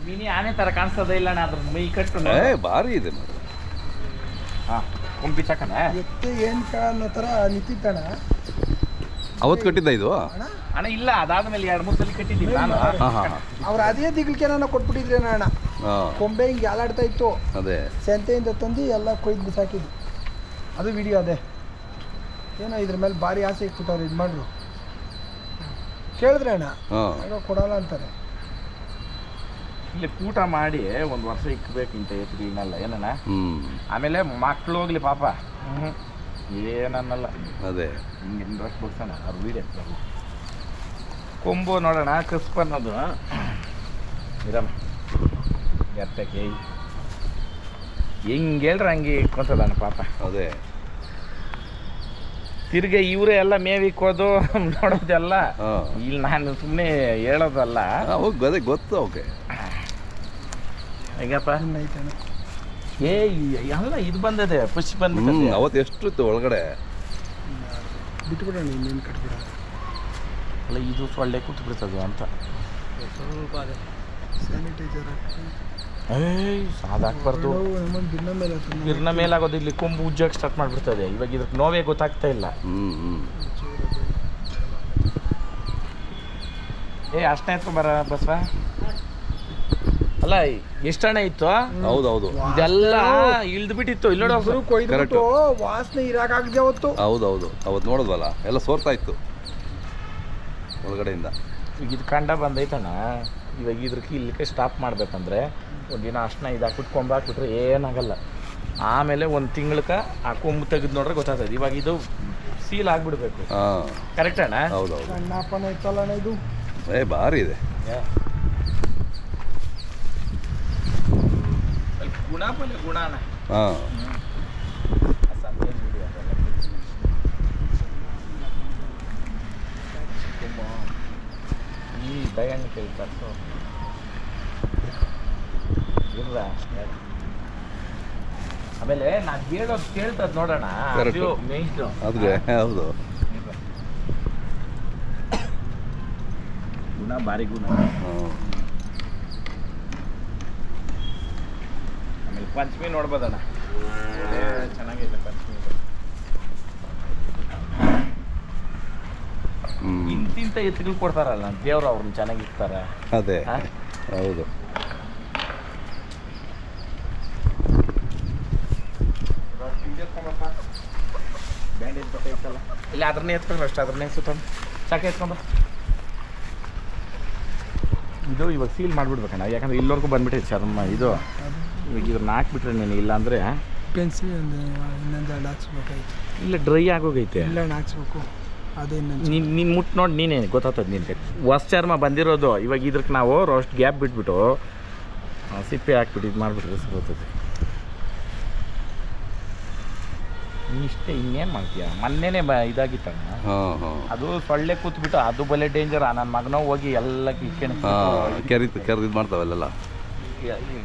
Mini ಆನೆ ತರ ಕಾಣಿಸ್ತದೆ ಇಲ್ಲ ಅದ್ರ ಮೈ ಕಟ್ಟು ಭಾರಿ ಇದೆ ಮಾತ್ರ. ಹಾ ಕೊಂಬಿ ಚಕನ ಎತ್ತೆ ಏನ್ಕ ಅನ್ನೋ ಥರ ನಿಂತಿದ್ದಣ. ಅವತ್ತು ಕಟ್ಟಿದ್ದ ಇದು ಅಣ್ಣ ಇಲ್ಲ, ಅದಾದ್ಮೇಲೆ 2-3 ಸಲ ಕಟ್ಟಿದ್ದೀವಿ ನಾನು. ಅವ್ರು ಅದೇ ದಿಗ್ಲಿಕ್ಕೆ ನಾನು ಕೊಟ್ಬಿಟ್ಟಿದ್ರೇನ ಅಣ್ಣ. ಕೊಂಬೆ ಹಿಂಗೆ ಯಾಲಾಡ್ತಾ ಇತ್ತು, ಅದೇ ಸೆಂತೆಯಿಂದ ತಂದು ಎಲ್ಲ ಕೊಯ್ದು ಬಿಸಾಕಿದ್ವಿ. ಅದು ವಿಡಿಯೋ ಅದೇ. ಏನೋ ಇದ್ರ ಮೇಲೆ ಭಾರಿ ಆಸೆ ಇಟ್ಬಿಟ್ಟವ್ರು ಇದು ಮಾಡ್ರು. ಕೇಳಿದ್ರೆ ಅಣ್ಣ ಆಗ ಕೊಡಲ್ಲ ಅಂತಾರೆ. ಇಲ್ಲಿ ಕೂಟ ಮಾಡಿ 1 ವರ್ಷ ಇಕ್ಬೇಕಿಂತ ಎತ್ತುಗಳನ್ನೆಲ್ಲ ಏನಣ್ಣ. ಆಮೇಲೆ ಮಕ್ಳು ಹೋಗ್ಲಿ ಪಾಪ ಏನನ್ನಲ್ಲ. ಅದೇ ಹಿಂಗೆ ಇಂಟ್ರೆಸ್ಟ್ ಬಿಡ್ಸೋಣ ಅವ್ರು ವೀಡಿಯೋ ಕೊಂಬು ನೋಡೋಣ ಕಸ್ಪ ಅನ್ನೋದು ಇರಮ್ಮ ಎತ್ತಕ್ಕೆ ಹೆಂಗೆ ಹೇಳ್ರೆ ಹಂಗೆ ಇಟ್ಕೊತದಣ್ಣ ಪಾಪ. ಅದೇ ತಿರ್ಗಿ ಇವರೇ ಎಲ್ಲ ಮೇವಿಕ್ಕೋದು ನೋಡೋದೆಲ್ಲ ಇಲ್ಲಿ ನಾನು ಸುಮ್ಮನೆ ಹೇಳೋದಲ್ಲ. ಅದೇ ಗೊತ್ತು ಓಕೆ ಹೇಗಪ್ಪ ಎಲ್ಲ ಇದು ಬಂದಿದೆ ಪುಷ್ ಬಂದ. ಅವತ್ತು ಎಷ್ಟು ಇತ್ತು ಒಳಗಡೆ ಬಿಟ್ಬಿಡೋಣ, ಇನ್ನೇನು ಕಟ್ಬಿಡ. ಅಲ್ಲ ಇದು ಸೊಳ್ಳೆ ಕೂತು ಬಿಡ್ತದೆ ಅಂತ ಸ್ವಲ್ಪ ಸ್ಯಾನಿಟೈಸರ್ ಸಾದಾಕ್ಬಾರ್ದು. ಬಿರ್ನ ಮೇಲಾಗೋದು ಇಲ್ಲಿ ಕೊಂಬು ಉಜ್ಜೋಕೆ ಸ್ಟಾರ್ಟ್ ಮಾಡಿಬಿಡ್ತದೆ. ಇವಾಗ ಇದಕ್ಕೆ ನೋವೇ ಗೊತ್ತಾಗ್ತಾ ಇಲ್ಲ. ಅಷ್ಟೇ ಎತ್ಕೊಂಬರ ಬಸವ. ಅಲ್ಲ ಎಷ್ಟು ಹಣ ಇತ್ತು. ಹೌದೌದು ಇದೆಲ್ಲ ಇಳ್ದು ಬಿಟ್ಟಿತ್ತು. ಇಲ್ಲಿ ನೋಡೋ ಕೊಯ್ದು ವಾಸನೆ ಇರಾಕಾಗದೆ ಅವತ್ತು. ಹೌದೌದು ಅವತ್ತು ನೋಡೋದಲ್ಲ ಎಲ್ಲ ಸೋರ್ತಾ ಇತ್ತು ಒಳಗಡೆಯಿಂದ. ಈಗ ಇದು ಕಂಡ ಬಂದೈತಣ್ಣ. ಇವಾಗ ಇದ್ರಕ್ಕೆ ಇಲ್ಲಿಗೆ ಸ್ಟಾಪ್ ಮಾಡ್ಬೇಕಂದ್ರೆ ಒಂದಿನ ಅಷ್ಟನ್ನ ಇದು ಹಾಕ್ಬಿಟ್ಟು ಕೊಂಬು ಹಾಕ್ಬಿಟ್ರೆ ಏನಾಗಲ್ಲ. ಆಮೇಲೆ 1 ತಿಂಗ್ಳಕ್ಕೆ ಆ ಕೊಂಬು ತೆಗೆದು ನೋಡ್ರೆ ಗೊತ್ತಾಗ್ತದೆ. ಇವಾಗ ಇದು ಸೀಲ್ ಆಗಿಬಿಡ್ಬೇಕು. ಕರೆಕ್ಟ್ ಅಣ್ಣ. ಹೌದೌದು ಸಣ್ಣಪ್ಪನ ಇತ್ತಲ್ಲ ಇದು ಭಾರಿ ಇದೆ. ಗುಣ ಅಣ್ಣ. ಈ ಬಯಣ್ಣ ಕೇಳ್ತಾರೆ ಆಮೇಲೆ ನಾನು ಹೇಳೋದು ಕೇಳ್ತದ ನೋಡೋಣ. ಅದೇ ಹೌದು ಗುಣ ಭಾರಿ ಗುಣ. ಆಮೇಲೆ ಪಂಚಮಿ ನೋಡ್ಬೋದಣ್ಣ, ಚೆನ್ನಾಗಿದೆ ಪಂಚಮಿ. ಇಂತಿಂತ ಎತ್ತುಗಳು ಕೊಡ್ತಾರಲ್ಲ ದೇವ್ರು ಅವ್ರನ್ನ ಚೆನ್ನಾಗಿರ್ತಾರೆ. ಅದೇ ಹೌದು. ಬ್ಯಾಂಡೇಜ್ ಬೇಕಾಯ್ತಲ್ಲ ಇಲ್ಲ ಅದ್ರನ್ನೇ ಎತ್ಕೊಂಡ್ರೆ ಅಷ್ಟು ಅದ್ರನ್ನೇ ಸುತ್ತ ಸಾಕ ಎತ್ಕೊಂಡ್ರೆ ಇದು ಇವಾಗ ಸೀಲ್ ಮಾಡಿಬಿಡ್ಬೇಕಣ್ಣ. ಯಾಕಂದ್ರೆ ಇಲ್ಲವರೆಗೂ ಬಂದ್ಬಿಟ್ಟೈತೆ ಚರ್ಮ ಇದು. ಇವಾಗ ಇದ್ರನ್ನ ಹಾಕ್ಬಿಟ್ರೆ ನೀನು ಇಲ್ಲ ಅಂದರೆ ಪೆನ್ಸಿಲ್ ಇನ್ನೊಂದು 2 ಹಾಕ್ಸ್ಬೇಕಾಯ್ತು. ಇಲ್ಲ ಡ್ರೈ ಆಗೋಗೈತೆ. ಇಲ್ಲ ಹಾಕ್ಸ್ಬೇಕು. ಅದೇ ನೀನು ಮುಟ್ಟು ನೋಡಿ ನೀನೇ ಗೊತ್ತಾಗ್ತದೆ ನಿನಗೆ. ಹೊಸ ಚರ್ಮ ಬಂದಿರೋದು. ಇವಾಗ ಇದ್ರಕ್ಕೆ ನಾವು ರೋಸ್ಟ್ ಗ್ಯಾಪ್ ಬಿಟ್ಬಿಟ್ಟು ಸಿಪ್ಪೆ ಹಾಕ್ಬಿಟ್ಟು ಇದು ಮಾಡಿಬಿಟ್ರೆ ಸಿಗೋತದೆ. ಇಷ್ಟೇ ಇನ್ನೇನು ಮಾಡ್ತೀಯ. ಮೊನ್ನೆನೇ ಇದಾಗಿತ್ತಣ್ಣ ಅದು ಸೊಳ್ಳೆ ಕೂತ್ಬಿಟ್ಟು ಅದು ಬಲೆ ಡೇಂಜರ್. ನನ್ನ ಮಗನೋ ಹೋಗಿ ಎಲ್ಲ ಕೆರೆದು ಮಾಡ್ತಾವಲ್ಲೆಲ್ಲ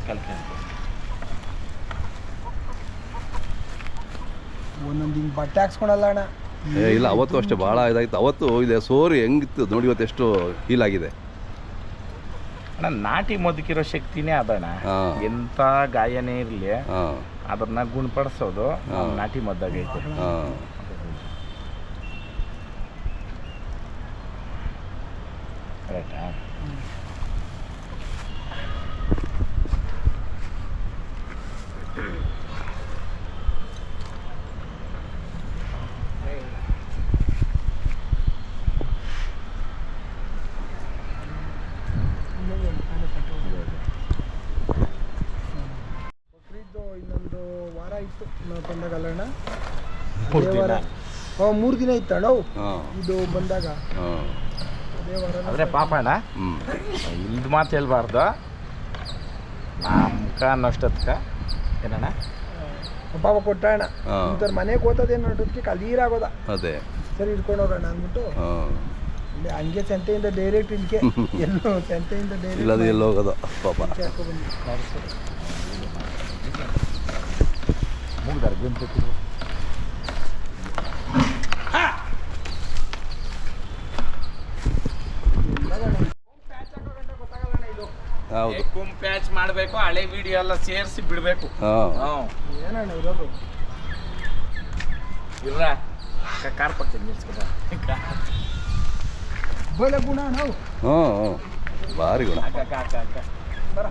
ಕಲ್ಕೆ ಒಂದೊಂದು ಹಿಂಗೆ ಬಟ್ಟೆ ಹಾಕ್ಸ್ಕೊಳಲ್ಲ ಅಣ್ಣ. ಇಲ್ಲ ಅವತ್ತು ಅಷ್ಟೇ ಭಾಳ ಇದಾಗಿತ್ತು. ಅವತ್ತು ಇದೆ ಸೋರಿ ಹೆಂಗಿತ್ತು ನೋಡಿ, ಇವತ್ತು ಎಷ್ಟು ಹೀಲ್ ಆಗಿದೆ ಅಣ್ಣ. ನಾಟಿ ಮೊದಕಿರೋ ಶಕ್ತಿನೇ ಅದಣ್ಣ. ಎಂಥ ಗಾಯನೇ ಇರಲಿ ಅದನ್ನ ಗುಣಪಡಿಸೋದು ನಾಟಿ ಮದ್ದಾಗೈತೆ. ಕರೆಕ್ಟಾ? ಇನ್ನೊಂದು ವಾರ ಇತ್ತು ನಾವು ಬಂದಾಗಲ್ಲ ಅಣ್ಣ. 3 ದಿನ ಇತ್ತಣ್ಣ ಇದು ಬಂದಾಗ. ಆದರೆ ಪಾಪ ಅಣ್ಣ ಇಲ್ದು ಮಾತು ಹೇಳ್ಬಾರ್ದು. ನಮ್ಕ ಅನ್ನೋಷ್ಟೊತ್ಕ ಏನಣ್ಣ ಪಾಪ ಕೊಟ್ಟ ಅಣ್ಣ. ಇಂಥವ್ರ ಮನೆಗೆ ಓದೋದೇನು ನೋಡೋದಕ್ಕೆ ಕಲೀರಾಗೋದ. ಅದೇ ಸರಿ ಇಟ್ಕೊಂಡು ಹೋಗೋಣ ಅಂದ್ಬಿಟ್ಟು ಹಂಗೆ ಸಂತೆಯಿಂದ ಡೈರೆಕ್ಟ್ ಇಲ್ಲಿಗೆ ಎಲ್ಲೋ ಸಂತೆಯಿಂದ ಡೈರೆಕ್ಟ್ ಎಲ್ಲ ಹೋಗೋದು ಪಾಪ. ಮುಗ್ದಾರ ಗಂಟೆ ಹೌದು. ಕುಂಪ್ ಪ್ಯಾಚ್ ಮಾಡಬೇಕು, ಹಳೆ ವಿಡಿಯೋ ಎಲ್ಲ ಸೇರಿಸಿ ಬಿಡಬೇಕು. ಏನಣ್ಣ ಇರೋದು ಇರ್ರ ಕಾರ್ ಕೊಡ್ತೀನಿ ನಿಲ್ಸ್ಕೊಬ. ಬಲೆ ಗುಣ ನಾವು ಭಾರಿ ಗುಣ. ಬರ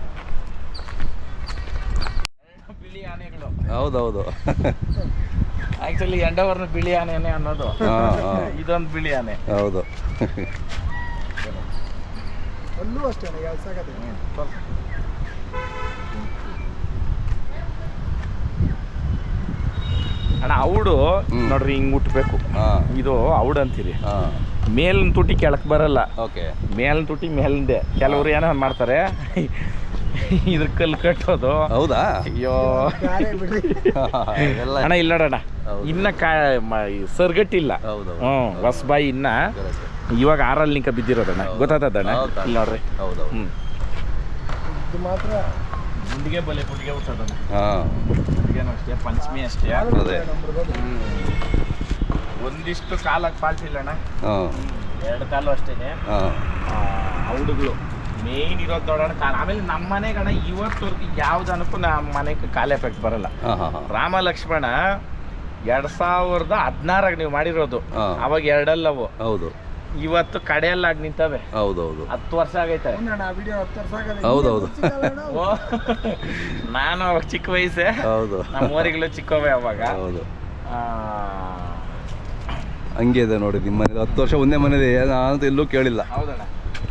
ಬಿಳಿ ಆನೆಗಳು. ಹೌದೌದು. ಆಕ್ಚುಲಿ ಎಂಡವರ್ನ ಬಿಳಿ ಆನೆನೇ ಅನ್ನೋದು. ಇದೊಂದು ಬಿಳಿ ಆನೆ. ಹೌದು. ಅಲ್ಲೂ ಅಷ್ಟೇ ಸಾಕತ್ತೆ. ಅಣ್ಣ ಔಡು ನೋಡ್ರಿ ಹಿಂಗ್ ಮುಟ್ಬೇಕು. ಇದು ಔಡ್ ಅಂತೀರಿ. ಮೇಲಿನ ತುಟಿ ಕೆಳಕ್ ಬರಲ್ಲ. ಓಕೆ. ಮೇಲಿನ ತುಟಿ ಮೇಲಿಂದೆ. ಕೆಲವ್ರು ಏನೋ ಮಾಡ್ತಾರೆ ಇದ್ರ ಕಲ್ಲು ಕಟ್ಟೋದು. ಹೌದಾ? ಅಯ್ಯೋ ಅಣ್ಣ ಇಲ್ಲ ನೋಡಣ್ಣ, ಇನ್ನ ಸರ್ಗಟ್ಟಿಲ್ಲ. ಹೊಸಬಾಯಿ ಇನ್ನ ಇವಾಗ 6 ನಿಂಕ ಬಿದ್ದಿರೋದಣ್ಣ. ಗೊತ್ತಾದಣ್ಣ ಇಲ್ಲ ನೋಡ್ರಿ. ಇದು ಮಾತ್ರ ಗುಂಡಿಗೆ ಬಲೆ ಗುಂಡಿಗೆ ಹುಟ್ಟೋದಣ್ಣ. ಗುಂಡಿಗೆನೂ ಅಷ್ಟೇ, ಪಂಚಮಿ ಅಷ್ಟೇ. ಒಂದಿಷ್ಟು ಕಾಲಕ್ಕೆ ಫಾಲ್ಟ್ ಇಲ್ಲಣ್ಣ. 2 ಕಾಲು ಅಷ್ಟೇನೆ. ಔಡುಗಳು ಮೇನ್ ಇರೋದು ನೋಡೋಣ ಕಾಲ. ಆಮೇಲೆ ನಮ್ಮ ಮನೆಗಣ ಇವತ್ತವರೆಗೂ ಯಾವ್ದನಕ್ಕೂ ನಮ್ಮ ಮನೆಗೆ ಕಾಲ ಎಫೆಕ್ಟ್ ಬರಲ್ಲ. ರಾಮ ಲಕ್ಷ್ಮಣ 2016 ನೀವು ಮಾಡಿರೋದು. ಅವಾಗ 2 ಅಲ್ಲವು. ಹೌದು. ಇವತ್ತು ಕಡೆಯಲ್ಲಾಗಿ ನಿಂತವೆ. ಹೌದೌದು. 10 ವರ್ಷ ಆಗೈತೆ. ಹೌದೌದು. ನಾನು ಅವಾಗ ಚಿಕ್ಕ ವಯಸ್ಸೇ. ಹೌದು. ನಮ್ಮ ಊರಿಗಳು ಚಿಕ್ಕವೇ ಅವಾಗ. ಹೌದು. ಹಂಗೆ ಇದೆ ನೋಡಿ ನಿಮ್ಮ ಮನೇಲಿ. 10 ವರ್ಷ ಒಂದೇ ಮನೇಲಿ ಅಂತ ಎಲ್ಲೂ ಕೇಳಿಲ್ಲ. ಹೌದಣ್ಣ.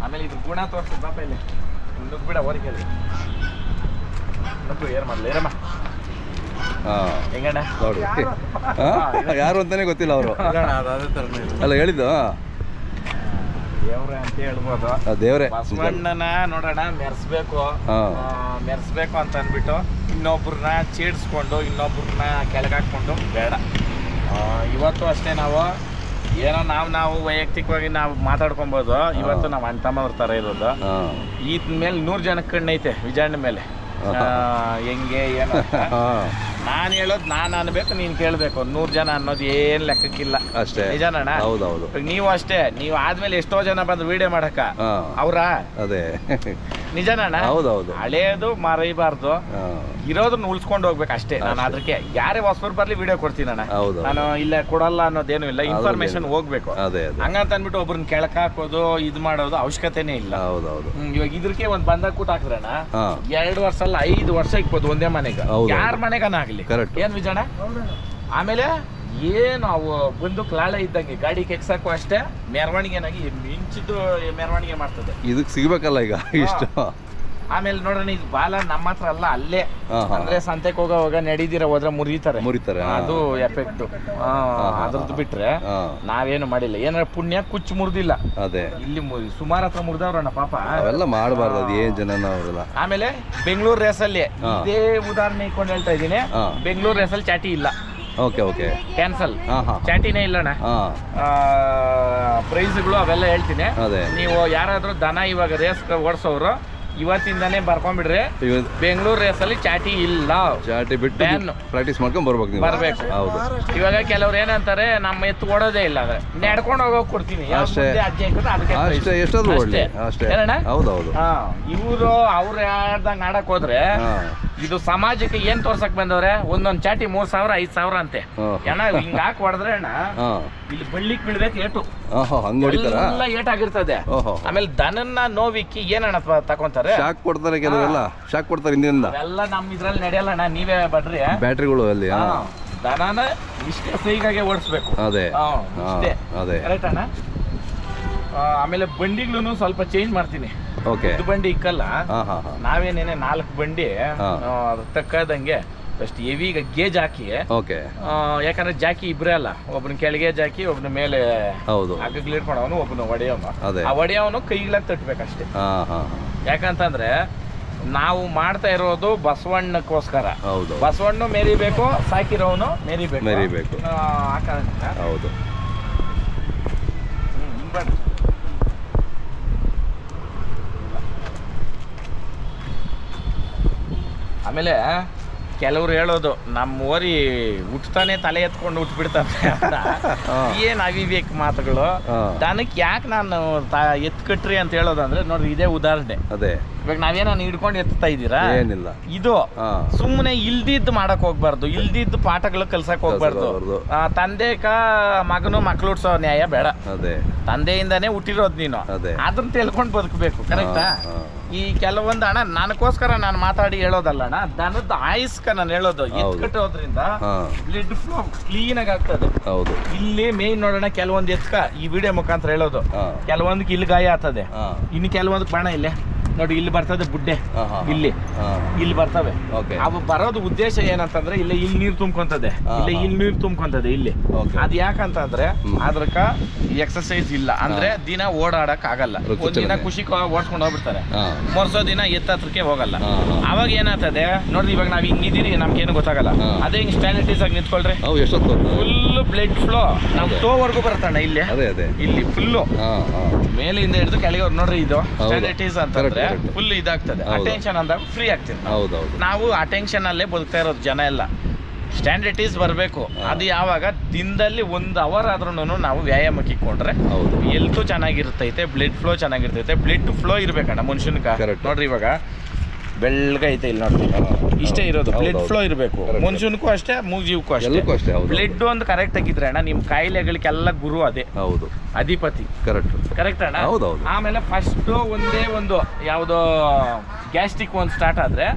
ಆಮೇಲೆ ಇದ್ರ ಗುಣ ತೋರಿಸ್ತು ಬಾಪ ಇಲ್ಲಿ. ನುಗ್ಗು ಬಿಡ ಹೊರಗೆ ನುಗ್ಗು ಏರ್ ಮಾಡಲಿ ಏರಮ್ಮ. ಹೆಂಗಣ್ಣ ನೋಡಿ ಯಾರು ಅಂತಾನೆ ಗೊತ್ತಿಲ್ಲ ಅವರು. ಅಲ್ಲ ಹೇಳಿದ್ದು ದೇವ್ರೆ ಅಂತ ಹೇಳ್ಬೋದು. ದೇವ್ರೆ ಬಸವಣ್ಣನ ನೋಡೋಣ ಮೆರೆಸ್ಬೇಕು ಅಂತ ಅಂದ್ಬಿಟ್ಟು ಇನ್ನೊಬ್ರನ್ನ ಚೀಡ್ಸ್ಕೊಂಡು ಇನ್ನೊಬ್ರನ್ನ ಕೆಳಗಾಕೊಂಡು ಬೇಡ. ಇವತ್ತು ಅಷ್ಟೇ ನಾವು ಏನೋ ನಾವು ವೈಯಕ್ತಿಕವಾಗಿ ನಾವು ಮಾತಾಡ್ಕೊಬೋದು. ಇವತ್ತು ನಾವು ಅಣ್ಣ ತಮ್ಮವ್ರ ಥರ ಇರೋದು. ಈತ ಮೇಲೆ 100 ಜನಕ್ಕೆ ಕಣ್ಣೈತೆ ವಿಜಯಣ್ಣ ಮೇಲೆ. ಹೆಂಗೆ ಏನು ನಾನು ಹೇಳೋದು ನಾನು ಅನ್ಬೇಕು, ನೀನು ಕೇಳಬೇಕು. 100 ಜನ ಅನ್ನೋದು ಏನು ಲೆಕ್ಕಕ್ಕಿಲ್ಲ ಅಷ್ಟೇ. ನಿಜಾನಣ್ಣ? ಹೌದೌದು. ನೀವು ಅಷ್ಟೇ. ನೀವು ಆದ್ಮೇಲೆ ಎಷ್ಟೋ ಜನ ಬಂದು ವಿಡಿಯೋ ಮಾಡಕ ಅವ್ರ ಅದೇ ನಿಜಾನಣ್ಣ? ಹೌದೌದು. ಹಳೇದು ಮರೈಬಾರ್ದು, ಇರೋದನ್ನ ಉಳಿಸ್ಕೊಂಡು ಹೋಗ್ಬೇಕು ಅಷ್ಟೇ. ನಾನು ಅದಕ್ಕೆ ಯಾರೇ ಹೊಸಬರು ಬರ್ಲಿ ವಿಡಿಯೋ ಕೊಡ್ತೀನಣ್ಣ. ನಾನು ಇಲ್ಲ ಕೊಡಲ್ಲ ಅನ್ನೋದೇನು ಇಲ್ಲ. ಇನ್ಫಾರ್ಮೇಶನ್ ಹೋಗ್ಬೇಕು. ಹಂಗಂತ ಅಂದ್ಬಿಟ್ಟು ಒಬ್ರನ್ನ ಕೆಳಕ್ ಹಾಕೋದು ಇದು ಮಾಡೋದು ಅವಶ್ಯಕತೆನೇ ಇಲ್ಲ. ಇವಾಗ ಇದ್ರಕ್ಕೆ ಒಂದ್ ಬಂದಾಗ ಕೂಟ ಹಾಕಿದ್ರಣ್ಣ 2 ವರ್ಷ ಅಲ್ಲ 5 ವರ್ಷ ಇಕ್ಬೋದು ಒಂದೇ ಮನೆಗೆ. ಯಾರ ಮನೆಗನ ಆಗ್ಲಿ. ಏನ್ ವಿಜಯಣ್ಣ? ಆಮೇಲೆ ಏನು ಅವು ಬಂದು ಕ್ಲಾಳ ಇದ್ದಂಗೆ ಗಾಡಿ ಕೆಕ್ಸಕ್ಕೂ ಅಷ್ಟೇ. ಮೆರವಣಿಗೆನಾಗಿ ಮಿಂಚಿದ್ದು ಮೆರವಣಿಗೆ ಮಾಡ್ತದೆ. ಇದಕ್ಕೆ ಸಿಗ್ಬೇಕಲ್ಲ ಈಗ ಇಷ್ಟು. ಆಮೇಲೆ ನೋಡೋಣ ಇದು ಬಾಲ ನಮ್ಮ ಹತ್ರ ಅಲ್ಲ, ಅಲ್ಲೇ ಅಂದ್ರೆ ಸಂತೆಗೆ ಹೋಗೋವಾಗ ನಡೀದಿರ ಹೋದ್ರೆ ಮುರಿತಾರೆ. ಅದು ಎಫೆಕ್ಟ್. ಅದ್ರದ್ದು ಬಿಟ್ರೆ ನಾವೇನು ಮಾಡಿಲ್ಲ. ಏನಾರ ಪುಣ್ಯ ಕುಚ್ಚು ಮುರಿದಿಲ್ಲ. ಅದೇ ಇಲ್ಲಿ ಸುಮಾರು ಹತ್ರ ಮುರಿದವ್ರಣ್ಣ ಪಾಪ. ಅವೆಲ್ಲ ಮಾಡಬಾರ್ದು. ಅದು ಏನ್ ಜನ ಅವರೆಲ್ಲ. ಆಮೇಲೆ ಬೆಂಗಳೂರು ರೇಸಲ್ಲಿ ಇದೇ ಉದಾಹರಣೆ ಇಟ್ಕೊಂಡು ಹೇಳ್ತಾ ಇದ್ದೀನಿ. ಬೆಂಗಳೂರು ರೇಸಲ್ಲಿ ಚಾಟಿ ಇಲ್ಲ. Okay cancel. ಚಾಟಿನೇ ಇಲ್ಲಣ್ಣ. ಪ್ರೈಸ್ಗಳು ಅವೆಲ್ಲ ಹೇಳ್ತೀನಿ. ನೀವು ಯಾರಾದ್ರೂ ದನ ಇವಾಗ ರೇಸ್ ಓಡಿಸೋರು ಇವತ್ತಿಂದಾನೇ ಬರ್ಕೊಂಡ್ಬಿಡ್ರಿ. ಬೆಂಗಳೂರು ರೇಸಲ್ಲಿ ಚಾಟಿ ಇಲ್ಲ. ಚಾಟಿ ಬಿಟ್ಟು ಪ್ರಾಕ್ಟೀಸ್ ಮಾಡ್ಕೊಂಡ್ ಬರ್ಬೇಕು. ಹೌದು. ಇವಾಗ ಕೆಲವ್ರು ಏನಂತಾರೆ ನಮ್ಮ ಎತ್ತು ಓಡೋದೇ ಇಲ್ಲ ಅಂದ್ರೆ ನಡ್ಕೊಂಡು ಹೋಗೋಕೆ ಕೊಡ್ತೀನಿ. ಹೌದೌದು. ಇವರು ಅವ್ರು ಹೇಳ್ದಂಗೆ ಆಡಕ್ ಹೋದ್ರೆ ಇದು ಸಮಾಜಕ್ಕೆ ಏನ್ ತೋರ್ಸಕ್ ಬಂದವ್ರೆ? ಒಂದೊಂದ್ ಚಾಟಿ 3,000 5,000 ಅಂತೆ. ಅಣ್ಣ ಹಿಂಗ್ ಹಾಕಿ ಹೊಡೆದ್ರೆ ಅಣ್ಣ ಇಲ್ಲಿ ಬಳ್ಳಿಕ್ ಬೀಳ್ಬೇಕು ಏಟು. ಎಲ್ಲ ಏಟಾಗಿರ್ತದೆ. ಆಮೇಲೆ ದನನ್ನ ನೋವಿಕ್ಕಿ ಏನಣ್ಣ ತಕೊಂತಾರೆ? ಶಾಕ್ ಕೊಡ್ತಾರೆ ಕೆಲವರೆಲ್ಲ. ಶಾಕ್ ಕೊಡ್ತಾರೆ ಹಿಂದಿನಿಂದ. ಎಲ್ಲ ನಮ್ ಇದ್ರಲ್ಲಿ ನಡೆಯಲ್ಲ. ನೀವೇ ಬಡ್ರಿ ಬ್ಯಾಟ್ರಿಗಳು ಅಲ್ಲಿ. ದನನ ಇಷ್ಟೇ ಸೈಗಾಗೆ ಓಡಿಸ್ಬೇಕು. ಅದೇ ಕರೆಕ್ಟ್ ಅಣ್ಣ? ಆಮೇಲೆ ಬಂಡಿಗಳು ಸ್ವಲ್ಪ ಚೇಂಜ್ ಮಾಡ್ತೀನಿ. ಇದು ಬಂಡಿ ಇಕ್ಕಲ್ಲ. ನಾವೇನೇನೆ 4 ಬಂಡಿ ತಕ್ಕದಂಗೆ ಅಷ್ಟು ಹೆವಿಗ ಗೇಜ್ ಹಾಕಿ. ಯಾಕಂದ್ರೆ ಜಾಕಿ ಇಬ್ರೇ ಅಲ್ಲ, ಒಬ್ನ ಕೆಳಗೆ ಜಾಕಿ, ಒಬ್ನ ಮೇಲೆ ಹಗ್ಗಗಳು ಇಟ್ಕೊಂಡವನು, ಒಬ್ನ ಒಡೆಯವನು. ಆ ಒಡೆಯವನು ಕೈಗಳಾಗ ತಟ್ಬೇಕಷ್ಟೇ. ಯಾಕಂತಂದ್ರೆ ನಾವು ಮಾಡ್ತಾ ಇರೋದು ಬಸವಣ್ಣಕ್ಕೋಸ್ಕರ. ಬಸವಣ್ಣ ಮೆರಿಬೇಕು, ಸಾಕಿರೋನು ಮೆರಿಬೇಕು. ಹೌದು. ಆಮೇಲೆ ಕೆಲವ್ರು ಹೇಳೋದು ನಮ್ಮ ಓರಿ ಹುಟ್ತಾನೆ ತಲೆ ಎತ್ಕೊಂಡು ಹುಟ್ಬಿಡ್ತಾನೆ ಅಂತ. ಏನ್ ಅವಿವೇಕ್ ಮಾತುಗಳು. ದನಕ್ಕೆ ಯಾಕೆ ನಾನು ಎತ್ಕಟ್ರಿ ಅಂತ ಹೇಳೋದಂದ್ರೆ ನೋಡ್ರಿ, ಇದೇ ಉದಾಹರಣೆ. ಅದೇ ಇವಾಗ ನಾವೇನೋ ಹಿಡ್ಕೊಂಡು ಎತ್ತಾ ಇದ್ದೀರಾ, ಏನಿಲ್ಲ ಇದು ಸುಮ್ಮನೆ ಇಲ್ದಿದ್ದು ಮಾಡಕ್ ಹೋಗ್ಬಾರ್ದು, ಇಲ್ದಿದ್ದು ಪಾಠಗಳು ಕಲ್ಸಕ್ ಹೋಗ್ಬಾರ್ದು. ತಂದೆಕ ಮಗನು ಮಕ್ಳು ಹುಟ್ಸೋ ನ್ಯಾಯ ಬೇಡ. ಅದೇ ತಂದೆಯಿಂದಾನೇ ಹುಟ್ಟಿರೋದು ನೀನು, ಅದನ್ನ ತಿಳ್ಕೊಂಡು ಬದುಕಬೇಕು. ಕರೆಕ್ಟಾ? ಈ ಕೆಲವೊಂದು ಅಣ್ಣ ನನಗೋಸ್ಕರ ನಾನು ಮಾತಾಡಿ ಹೇಳೋದಲ್ಲ ಅಣ್ಣ, ದನದ ಆಯುಸ್ಕ ನಾನು ಹೇಳೋದು. ಎತ್ಕಟ್ಟೋದ್ರಿಂದ ಬ್ಲಡ್ ಫ್ಲೋ ಕ್ಲೀನ್ ಆಗಿ ಆಗ್ತದೆ. ಹೌದು. ಇಲ್ಲಿ ಮೇನ್ ನೋಡೋಣ, ಕೆಲವೊಂದು ಎತ್ಕ ಈ ವಿಡಿಯೋ ಮುಖಾಂತರ ಹೇಳೋದು, ಕೆಲವೊಂದಕ್ಕೆ ಇಲ್ಲಿ ಗಾಯ ಆಗ್ತದೆ, ಇನ್ನು ಕೆಲವೊಂದಕ್ಕೆ ಬಾಣ ಇಲ್ಲೇ ನೋಡಿ ಇಲ್ಲಿ ಬರ್ತದೆ ಬುಡ್ಡೆ, ಇಲ್ಲಿ ಬರ್ತವೆ. ಅವು ಬರೋದು ಉದ್ದೇಶ ಏನಂತಂದ್ರೆ ಇಲ್ಲಿ ನೀರ್ ತುಂಬ್ಕೊಂತದೆ, ಇಲ್ಲಿ ನೀರ್ ತುಂಬ್ಕೊಂತದೆ ಇಲ್ಲಿ. ಅದ್ ಯಾಕಂತಂದ್ರೆ ಅದ್ರಕ ಎಕ್ಸರ್ಸೈಸ್ ಇಲ್ಲ ಅಂದ್ರೆ ದಿನ ಓಡಾಡಕ್ ಆಗಲ್ಲ. ಒಂದಿನ ಖುಷಿ ಓಡ್ಸ್ಕೊಂಡು ಹೋಗ್ಬಿಡ್ತಾರೆ, ಮೊರ್ಸೋ ದಿನ ಎತ್ತತ್ರಕ್ಕೆ ಹೋಗಲ್ಲ. ಅವಾಗ ಏನಾಗ್ತದೆ ನೋಡ್ರಿ, ಇವಾಗ ನಾವ್ ಹಿಂಗಿದೀರಿ ನಮ್ಗೇನು ಗೊತ್ತಾಗಲ್ಲ. ಅದೇ ಹಿಂಗ್ ಸ್ಟ್ಯಾಂಡರ್ಟೈಸ್ ಆಗಿ ನಿಂತ್ಕೊಳ್ರಿ, ಫುಲ್ ಬ್ಲಡ್ ಫ್ಲೋ ನಮ್ ಟೋವರ್ಗು ಬರ್ತಣ್ಣ. ಇಲ್ಲಿ ಇಲ್ಲಿ ಫುಲ್ಲು ಮೇಲಿಂದ ಹಿಡಿದು ಕೆಳಗೆ ನೋಡ್ರಿ, ಇದು ಸ್ಟ್ಯಾಂಡರ್ಟೈಸ್ ಅಂತಂದ್ರೆ ಫುಲ್ ಇದಾಗ್ತದೆ. ಅಟೆನ್ಷನ್ ಅಂದಾಗ ಫ್ರೀ ಆಗ್ತದೆ. ನಾವು ಅಟೆನ್ಷನ್ ಅಲ್ಲೇ ಬದುಕ್ತಾ ಇರೋದು ಜನ ಎಲ್ಲ. ಸ್ಟ್ಯಾಂಡರ್ಡೈಸ್ ಬರಬೇಕು. ಅದು ಯಾವಾಗ ದಿನದಲ್ಲಿ 1 ಅವರ್ ಆದ್ರೂ ನಾವು ವ್ಯಾಯಾಮಕ್ಕೆ ಇಕ್ಕೊಂಡ್ರೆ ಹೆಲ್ತ್ ಚೆನ್ನಾಗಿರ್ತೈತೆ, ಬ್ಲಡ್ ಫ್ಲೋ ಚೆನ್ನಾಗಿರ್ತೈತೆ. ಬ್ಲಡ್ ಫ್ಲೋ ಇರ್ಬೇಕಣ್ಣ ಮನುಷ್ಯನ್ಕ. ನೋಡ್ರಿ ಇವಾಗ ಬೆಳ್ಳಗೈತೆ ಇಲ್ಲಿ ನೋಡ್ರಿ, ಇಷ್ಟೇ ಇರೋದು. ಬ್ಲಡ್ ಫ್ಲೋ ಇರಬೇಕು ಮನುಷ್ಯನ್ಗೂ ಅಷ್ಟೇ, ಮೂಗಜೀವಕ್ಕೂ ಅಷ್ಟೇ. ಬ್ಲಡ್ ಒಂದು ಕರೆಕ್ಟ್ ಆಗಿದ್ರೆ ಅಣ್ಣ ನಿಮ್ಮ ಕಾಯಿಲೆಗಳಿಗೆಲ್ಲ ಗುರು ಅದೇ. ಹೌದು, ಅಧಿಪತಿ. ಕರೆಕ್ಟ್ ಅಣ್ಣ. ಆಮೇಲೆ ಫಸ್ಟ್ ಒಂದೇ ಒಂದು ಯಾವ್ದೋ ಗ್ಯಾಸ್ಟ್ರಿಕ್ ಒಂದು ಸ್ಟಾರ್ಟ್ ಆದ್ರೆ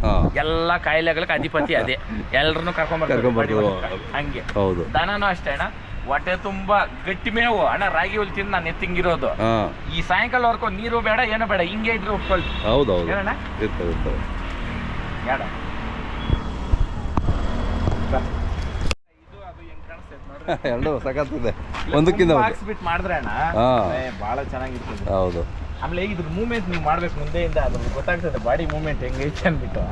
ಎಲ್ಲಾ ಕಾಯಿಲೆಗಳಿಗೆ ಅಧಿಪತಿ ಅದೇ. ಎಲ್ಲರನ್ನು ಕರ್ಕೊಂಡ್ಬರ್ತಾರೆ ಹಂಗೆ. ದನನೂ ಅಷ್ಟೇ ಅಣ್ಣ, ಹೊಟ್ಟೆ ತುಂಬಾ ಗಟ್ಟಿ ಮೇವು ಅಣ್ಣ, ರಾಗಿ ಹುಲ್ ತಿಂದು ನಾನು ಎತ್ತಿಂಗಿರೋದು. ಈ ಸಾಯಂಕಾಲವರೆಗೂ ನೀರು ಬೇಡ ಏನು ಬೇಡ, ಹಿಂಗೆ ಇದ್ರೆ ಉಟ್ಕೊಳ್ತಿ. ಹೇಳಣ್ಣ ಬೇಡ. ಎರಡು ಸಖತ್ತಿದೆ, ಒಂದಕ್ಕಿಂತ ಹಾಕ್ಸ್ಬಿಟ್ಟು ಮಾಡಿದ್ರೆ ಅಣ್ಣ ಬಹಳ ಚೆನ್ನಾಗಿರ್ತದೆ. ಹೌದು. ಆಮೇಲೆ ಇದ್ರ ಮೂವ್ಮೆಂಟ್ ನೀವು ಮಾಡ್ಬೇಕು ಮುಂದೆಯಿಂದ, ಅದ್ರ ಗೊತ್ತಾಗ್ತದೆ ಬಾಡಿ ಮೂವ್ಮೆಂಟ್ ಹೆಂಗೈತೆ ಅಂದ್ಬಿಟ್ಟು.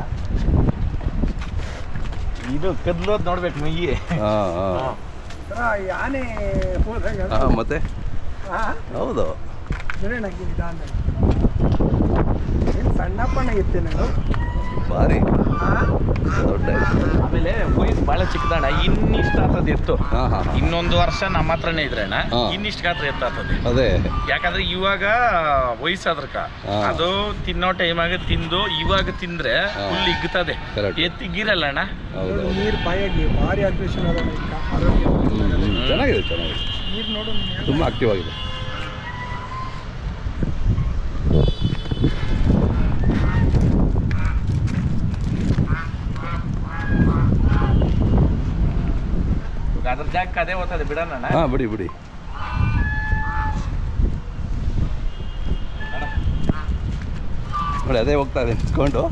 ಇದು ಕದ್ಲೋದ್ ನೋಡ್ಬೇಕು ಮೈಯಿ. ಆನೆ ಮತ್ತೆ ಹೌದು, ಸಣ್ಣಪ್ಪನ ಇತ್ತೆ ನಾನು ಭಾರಿ ದೊಡ್ಡ. ಆಮೇಲೆ ವಯಸ್ಸು ಬಹಳ ಚಿಕ್ಕದಣ್ಣ, ಇನ್ನಿಷ್ಟ ಆಗ್ತದ ಎತ್ತು. ಇನ್ನೊಂದು ವರ್ಷ ನಮ್ಮ ಹತ್ರನೇ ಇದ್ರಣ್ಣ ಇನ್ನಿಷ್ಟು ಗಾತ್ರ ಎತ್ತು ಆಗ್ತದೆ. ಅದೇ ಯಾಕಂದ್ರೆ ಇವಾಗ ವಯಸ್ಸಾದ್ರಕ ಅದು ತಿನ್ನೋ ಟೈಮಾಗ ತಿಂದು ಇವಾಗ ತಿಂದ್ರೆ ಫುಲ್ ಇಗ್ತದೆ, ಎತ್ತಿಗಿರಲ್ಲ ಅಣ್ಣ. ನೀರು ಬಾಯಾಗಿ ಭಾರಿ ಅಗ್ರೆಷನ್ ಅದ. ಚೆನ್ನಾಗಿದೆ, ನೀರು ನೋಡು ತುಂಬಾ ಆಕ್ಟಿವ್ ಆಗಿದೆ. ಅದ್ರ ಜಾಗಕ್ಕೆ ಅದೇ ಹೋಗ್ತದೆ, ಬಿಡೋಣ. ಬಿಡಿ ನೋಡಿ, ಅದೇ ಹೋಗ್ತಾ ಇದೆ ನಿಂತ್ಕೊಂಡು.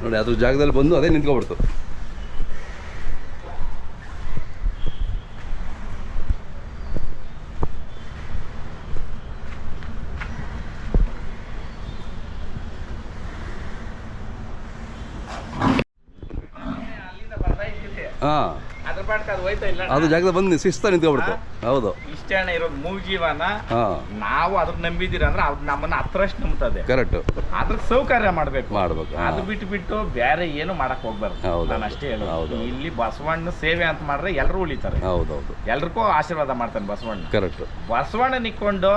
ನೋಡಿ ಅದ್ರ ಜಾಗದಲ್ಲಿ ಬಂದು ಅದೇ ನಿಂತ್ಕೊಬಿಡ್ತು. ಅದು ಜಾಗದಲ್ಲಿ ಬಂದು ಶಿಸ್ತ ನಿಂತ್ಕೊಬಿಡ್ತು. ಹೌದು, ಇಷ್ಟೇ ಅಣ್ಣ ಇರೋದು ಮೂಗಜೀವನ. ನಾವು ಅದ್ರ ನಂಬಿದಿರ ಅಂದ್ರೆ ಅದು ನಮ್ಮನ್ನ ಹತ್ರಷ್ಟು ನಂಬ್ತದೆ. ಕರೆಕ್ಟ್. ಅದ್ರ ಸೌಕರ್ಯ ಮಾಡ್ಬೇಕು. ಅದು ಬಿಟ್ಟು ಬೇರೆ ಏನು ಮಾಡಕ್ ಹೋಗ್ಬಾರ್ದು. ನಾನು ಅಷ್ಟೇ ಹೇಳೋದು. ಇಲ್ಲಿ ಬಸವಣ್ಣ ಸೇವೆ ಅಂತ ಮಾಡಿದ್ರೆ ಎಲ್ಲರೂ ಉಳಿತಾರೆ. ಎಲ್ರಿಗೂ ಆಶೀರ್ವಾದ ಮಾಡ್ತಾನೆ ಬಸವಣ್ಣ. ಕರೆಕ್ಟ್. ಬಸವಣ್ಣ ನಿಕ್ಕೊಂಡು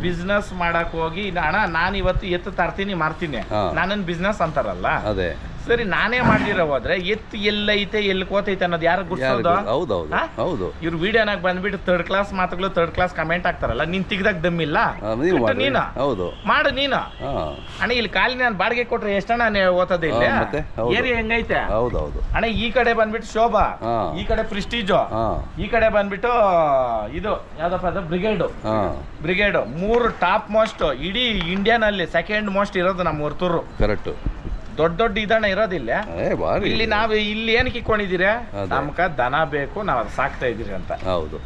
ಬಿಸ್ನೆಸ್ ಮಾಡಕ್ ಹೋಗಿ ಅಣ್ಣ ನಾನು ಇವತ್ತು ಎತ್ತು ತರ್ತೀನಿ ಮಾರ್ತೀನಿ ನಾನನ್ ಬಿಸ್ನೆಸ್ ಅಂತಾರಲ್ಲ, ಅದೇ ಸರಿ ನಾನೇ ಮಾಡ್ದಿರೋ ಹೋದ್ರೆ ಎತ್ತು ಎಲ್ಲೈತೆ ಎಲ್ಲಿ ಕೋತೈತೆ ಅನ್ನೋದು ಯಾರು ಗುರ್ಸೋದು? ಹೌದು. ಇವ್ರು ವಿಡಿಯೋನಾಗ ಬಂದ್ಬಿಟ್ಟು 3rd ಕ್ಲಾಸ್ ಮಾತುಗಳು 3rd ಕ್ಲಾಸ್ ಕಮೆಂಟ್ ಆಗ್ತಾರಲ್ಲ, ನೀನ್ ತೆಗ್ದಾಗ ದಮ್ಮಿಲ್ಲ ನೀನು ಮಾಡು ನೀನು. ಅಣ್ಣ ಇಲ್ಲಿ ಖಾಲಿ ನಾನು ಬಾಡಿಗೆ ಕೊಟ್ರೆ ಎಷ್ಟಣ್ಣ ಓತದೆ ಇಲ್ಲಿ ಏರಿಯಾ ಹೆಂಗೈತೆ? ಅಣ್ಣ ಈ ಕಡೆ ಬಂದ್ಬಿಟ್ಟು ಶೋಭಾ, ಈ ಕಡೆ ಪ್ರಿಸ್ಟೀಜು, ಈ ಕಡೆ ಬಂದ್ಬಿಟ್ಟು ಇದು ಯಾವ್ದಪ್ಪ ಅದು ಬ್ರಿಗೇಡು. 3 ಟಾಪ್ ಮೋಸ್ಟ್ ಇಡೀ ಇಂಡಿಯಾನಲ್ಲಿ 2nd ಮೋಸ್ಟ್ ಇರೋದು ನಮ್ಮ ಹೊರ್ತೂರು. ಕರೆಕ್ಟ್. ದೊಡ್ಡ ಇದಣ್ಣ ಇರೋದಿಲ್ಲ ಇಲ್ಲಿ. ನಾವು ಇಲ್ಲಿ ಏನಕ್ಕೆ ಇಕ್ಕೊಂಡಿದ್ದೀರಾ? ನಮ್ಕ ದನ ಬೇಕು, ನಾವು ಅದು ಸಾಕ್ತಾ ಇದೀರಿ ಅಂತ. ಹೌದು.